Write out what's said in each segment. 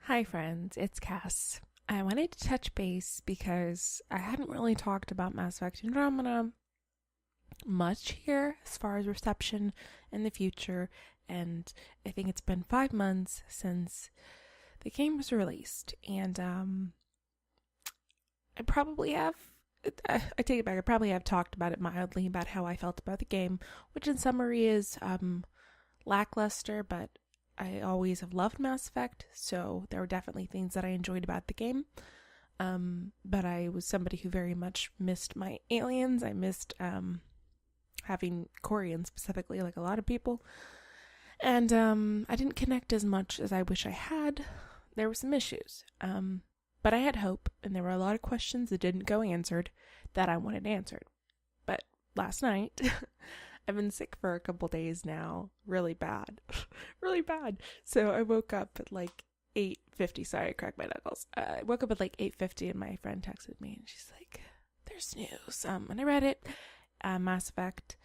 Hi friends, it's Cass. I wanted to touch base because I hadn't really talked about Mass Effect Andromeda much here as far as reception in the future, and I think it's been 5 months since the game was released, and I probably have. I take it back. I probably have talked about it mildly about how I felt about the game, which in summary is lackluster, but I always have loved Mass Effect, so there were definitely things that I enjoyed about the game. But I was somebody who very much missed my aliens. I missed having Corian specifically, like a lot of people. And I didn't connect as much as I wish I had. There were some issues. But I had hope, and there were a lot of questions that didn't go answered that I wanted answered. But last night, I've been sick for a couple days now, really bad, really bad. So I woke up at like 8:50. Sorry, I cracked my knuckles. I woke up at like 8:50, and my friend texted me, and she's like, "There's news." And I read it. Mass Effect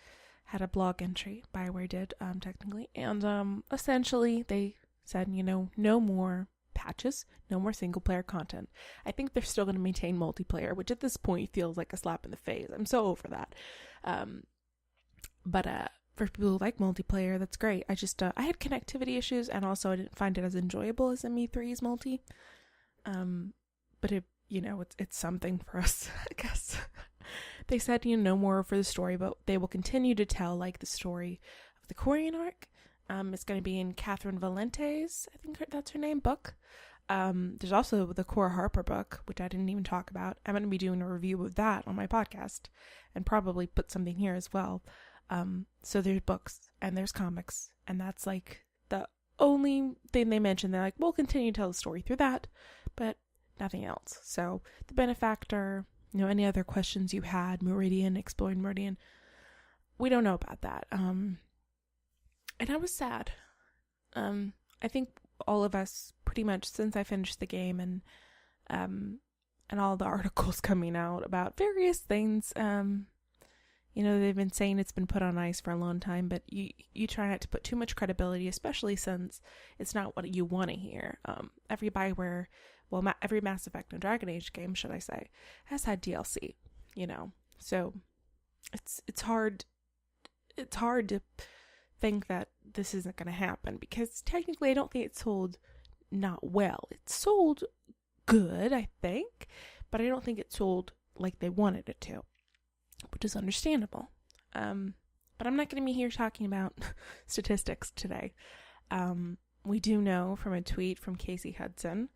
had a blog entry. BioWare did, technically, and essentially they said, no more patches, no more single player content. I think they're still going to maintain multiplayer, which at this point feels like a slap in the face. I'm so over that. But for people who like multiplayer, that's great. I just I had connectivity issues, and also I didn't find it as enjoyable as ME3's multi. But it's something for us, I guess. They said no more for the story, but they will continue to tell like the story of the Corian arc. It's going to be in Catherine Valente's, I think that's her name, book. There's also the Cora Harper book, which I didn't even talk about. I'm going to be doing a review of that on my podcast, and probably put something here as well. So there's books and there's comics, and that's like the only thing they mention. They're like, we'll continue to tell the story through that, but nothing else. So the Benefactor, any other questions you had, Meridian, exploring Meridian, we don't know about that. And I was sad. I think all of us, pretty much since I finished the game, and all the articles coming out about various things, they've been saying it's been put on ice for a long time, but you try not to put too much credibility, especially since it's not what you want to hear. Every BioWare, every Mass Effect and Dragon Age game, should I say, has had DLC, so it's hard to think that this isn't going to happen, because technically I don't think it's sold not well. It's sold good, I think, but I don't think it sold like they wanted it to, which is understandable. But I'm not going to be here talking about statistics today. We do know from a tweet from Casey Hudson,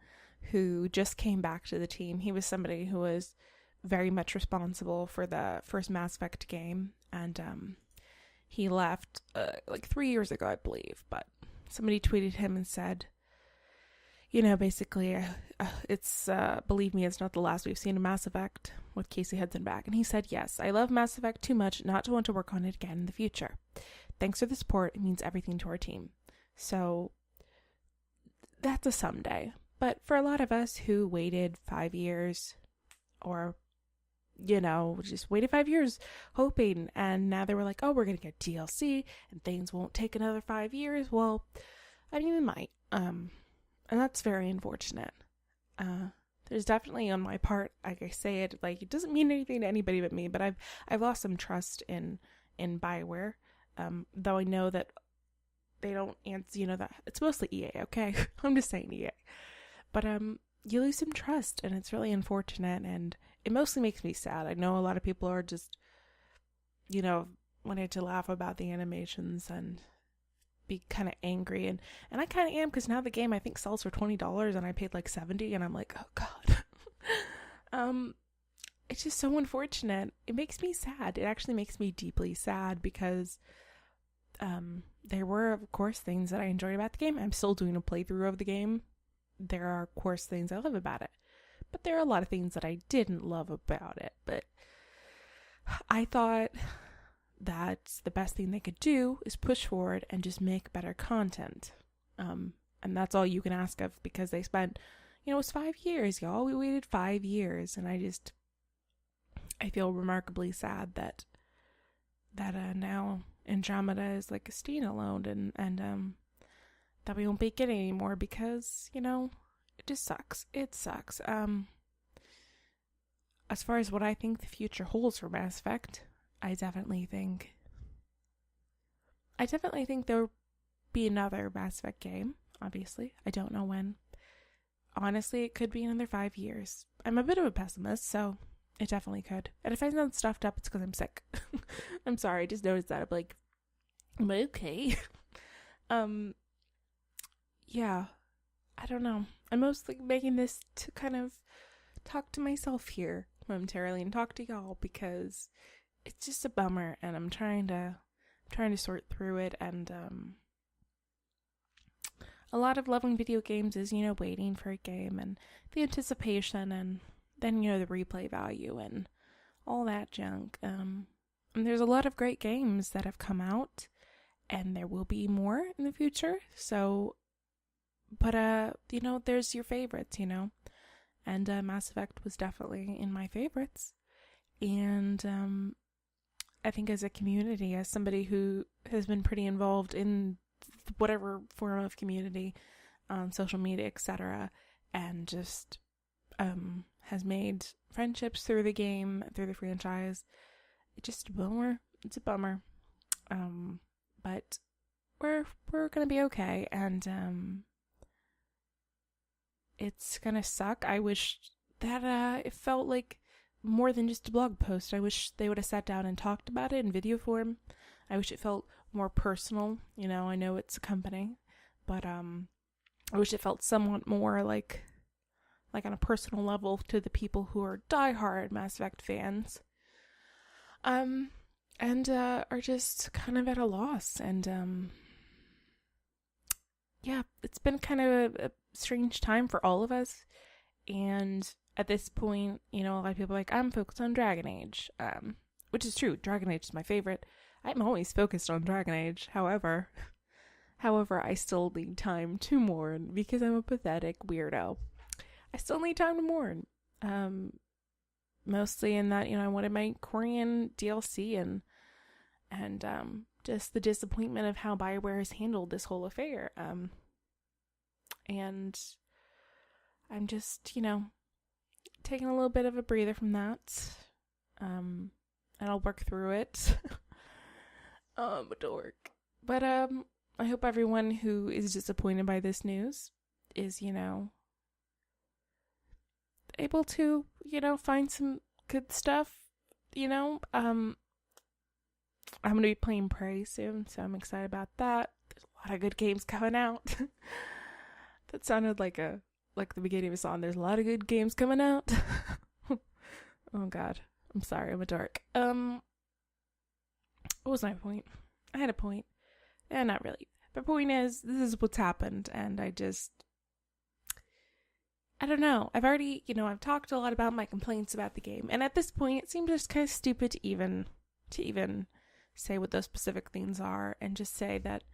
who just came back to the team. He was somebody who was very much responsible for the first Mass Effect game, and he left like 3 years ago, I believe. But somebody tweeted him and said, basically, it's believe me, it's not the last we've seen of Mass Effect with Casey Hudson back. And he said, yes, I love Mass Effect too much not to want to work on it again in the future. Thanks for the support. It means everything to our team. So that's a someday. But for a lot of us who waited 5 years, or just waited 5 years hoping, and now they were like, oh, we're going to get DLC and things won't take another 5 years. Well, I mean, it might. And that's very unfortunate. There's definitely on my part, like I say it, like it doesn't mean anything to anybody but me, but I've lost some trust in BioWare. Though I know that they don't answer, that it's mostly EA, okay? I'm just saying EA. But you lose some trust, and it's really unfortunate, and it mostly makes me sad. I know a lot of people are just, wanting to laugh about the animations and be kind of angry, and I kind of am, because now the game I think sells for $20 and I paid like $70, and I'm like, oh god. It's just so unfortunate. It makes me sad. It actually makes me deeply sad, because there were, of course, things that I enjoyed about the game. I'm still doing a playthrough of the game. There are, of course, things I love about it, but there are a lot of things that I didn't love about it. But I thought that the best thing they could do is push forward and just make better content. And that's all you can ask of, because they spent, it was 5 years, y'all. We waited 5 years, and I feel remarkably sad that now Andromeda is like a standalone, and that we won't be getting anymore, because it just sucks. It sucks. As far as what I think the future holds for Mass Effect, I definitely think there will be another Mass Effect game, obviously. I don't know when. Honestly, it could be another 5 years. I'm a bit of a pessimist, so it definitely could. And if I sound stuffed up, it's because I'm sick. I'm sorry, I just noticed that. I'm like, am I okay? Yeah, I don't know. I'm mostly making this to kind of talk to myself here momentarily and talk to y'all because it's just a bummer, and I'm trying to sort through it. And a lot of loving video games is, waiting for a game and the anticipation, and then, the replay value and all that junk. And there's a lot of great games that have come out, and there will be more in the future. So, but, there's your favorites, and Mass Effect was definitely in my favorites. And I think as a community, as somebody who has been pretty involved in whatever form of community, social media, etc., and just has made friendships through the game, through the franchise, it's just a bummer. It's a bummer. But we're gonna be okay, and it's gonna suck. I wish that it felt like more than just a blog post. I wish they would have sat down and talked about it in video form. I wish it felt more personal. I know it's a company, but I wish it felt somewhat more like on a personal level to the people who are diehard Mass Effect fans. And are just kind of at a loss. And yeah, it's been kind of a strange time for all of us. And at this point, a lot of people are like, I'm focused on Dragon Age, which is true. Dragon Age is my favorite. I'm always focused on Dragon Age. However, I still need time to mourn because I'm a pathetic weirdo. I still need time to mourn. Mostly in that, I wanted my Korean DLC and just the disappointment of how BioWare has handled this whole affair. And I'm just, taking a little bit of a breather from that. And I'll work through it. I'm a dork. But I hope everyone who is disappointed by this news is, able to, find some good stuff. I'm going to be playing Prey soon, so I'm excited about that. There's a lot of good games coming out. That sounded like the beginning of a song. There's a lot of good games coming out. Oh god. I'm sorry, I'm a dork. What was my point? I had a point. Not really. The point is, this is what's happened, and I don't know. I've already, I've talked a lot about my complaints about the game, and at this point, it seems just kind of stupid to even say what those specific things are, and just say that,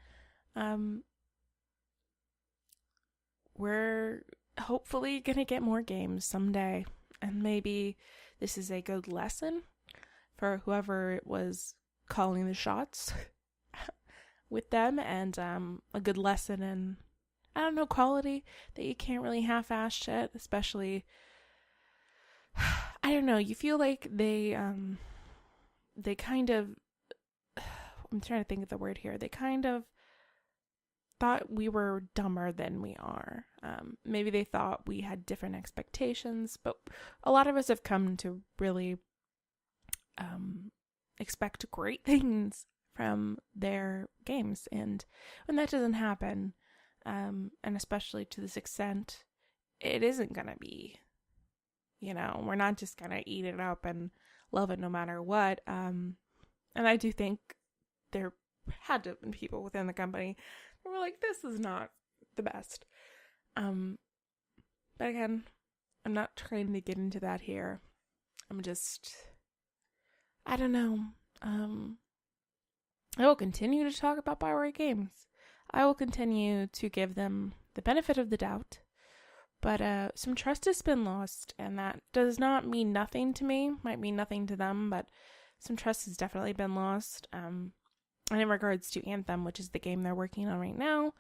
we're hopefully gonna get more games someday, and maybe this is a good lesson for whoever it was calling the shots with them, and a good lesson in, I don't know, quality that you can't really half-ass shit, especially, I don't know, you feel like they kind of, I'm trying to think of the word here, they kind of thought we were dumber than we are. Maybe they thought we had different expectations, but a lot of us have come to really expect great things from their games, and when that doesn't happen, and especially to this extent, it isn't gonna be, we're not just gonna eat it up and love it no matter what. And I do think there had to have been people within the company who were like, this is not the best. But again, I'm not trying to get into that here. I'm just, I don't know. I will continue to talk about BioWare games. I will continue to give them the benefit of the doubt. But some trust has been lost, and that does not mean nothing to me. Might mean nothing to them, but some trust has definitely been lost. And in regards to Anthem, which is the game they're working on right now,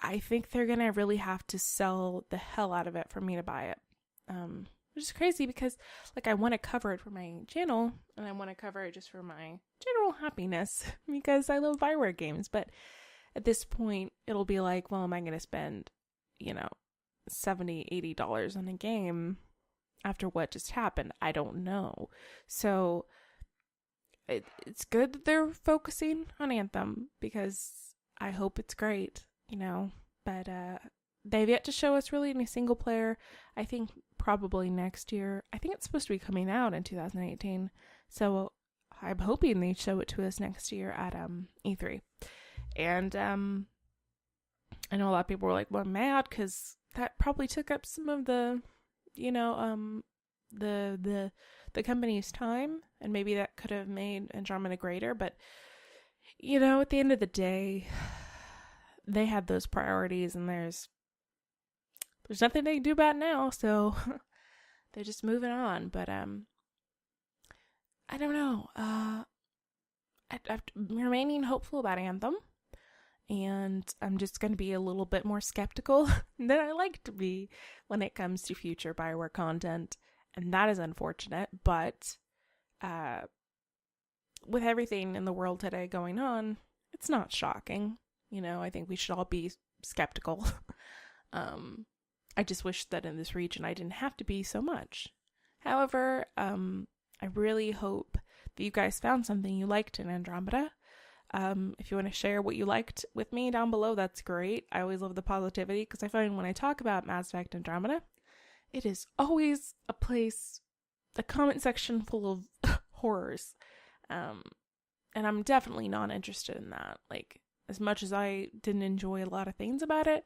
I think they're gonna really have to sell the hell out of it for me to buy it. Which is crazy because like I want to cover it for my channel and I want to cover it just for my general happiness because I love Bioware games. But at this point, it'll be like, well, am I going to spend, $70, $80 on a game after what just happened? I don't know. So it's good that they're focusing on Anthem because I hope it's great, but they've yet to show us really any single player. I think probably next year. I think it's supposed to be coming out in 2018. So I'm hoping they show it to us next year at E3. And I know a lot of people were like, well, I'm mad because that probably took up some of the, the company's time, and maybe that could have made Andromeda greater. But, at the end of the day, they had those priorities, and there's nothing they can do about it now, so they're just moving on. But I don't know. I'm remaining hopeful about Anthem, and I'm just going to be a little bit more skeptical than I like to be when it comes to future Bioware content, and that is unfortunate. But with everything in the world today going on, it's not shocking. I think we should all be skeptical. I just wish that in this region I didn't have to be so much. However, I really hope that you guys found something you liked in Andromeda. If you want to share what you liked with me down below, that's great. I always love the positivity because I find when I talk about Mass Effect Andromeda, it is always a comment section full of horrors. And I'm definitely not interested in that. Like, as much as I didn't enjoy a lot of things about it,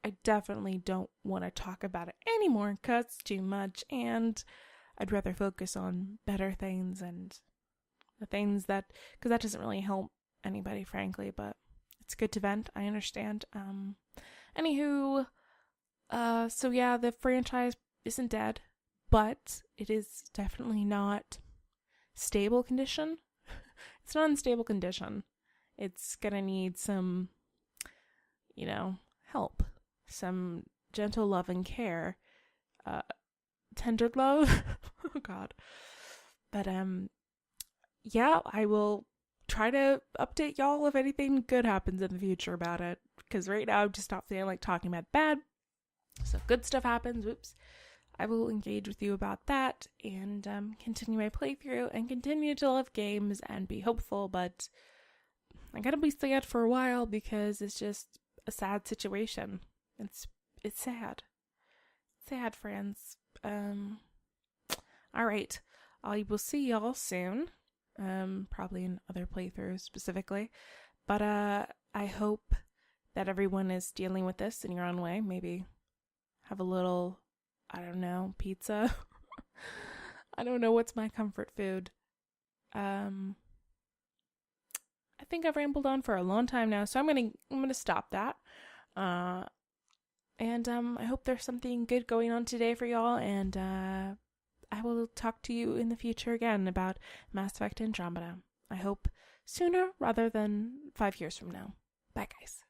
I definitely don't want to talk about it anymore because it's too much, and I'd rather focus on better things and the things that, because that doesn't really help anybody, frankly, but it's good to vent. I understand. Anywho, so yeah, the franchise isn't dead, but it is definitely not stable condition. It's not in stable condition. It's gonna need some, help. Some gentle love and care, tender love. Oh God. But yeah, I will try to update y'all if anything good happens in the future about it, because right now I'm just not feeling like talking about bad. So if good stuff happens, I will engage with you about that and continue my playthrough and continue to love games and be hopeful. But I gotta be sad for a while because it's just a sad situation. It's sad. Sad, friends. Alright. I will see y'all soon. Probably in other playthroughs specifically. But I hope that everyone is dealing with this in your own way. Maybe have a little, I don't know, pizza. I don't know what's my comfort food. I think I've rambled on for a long time now, so I'm gonna stop that. And I hope there's something good going on today for y'all, and I will talk to you in the future again about Mass Effect Andromeda. I hope sooner rather than 5 years from now. Bye, guys.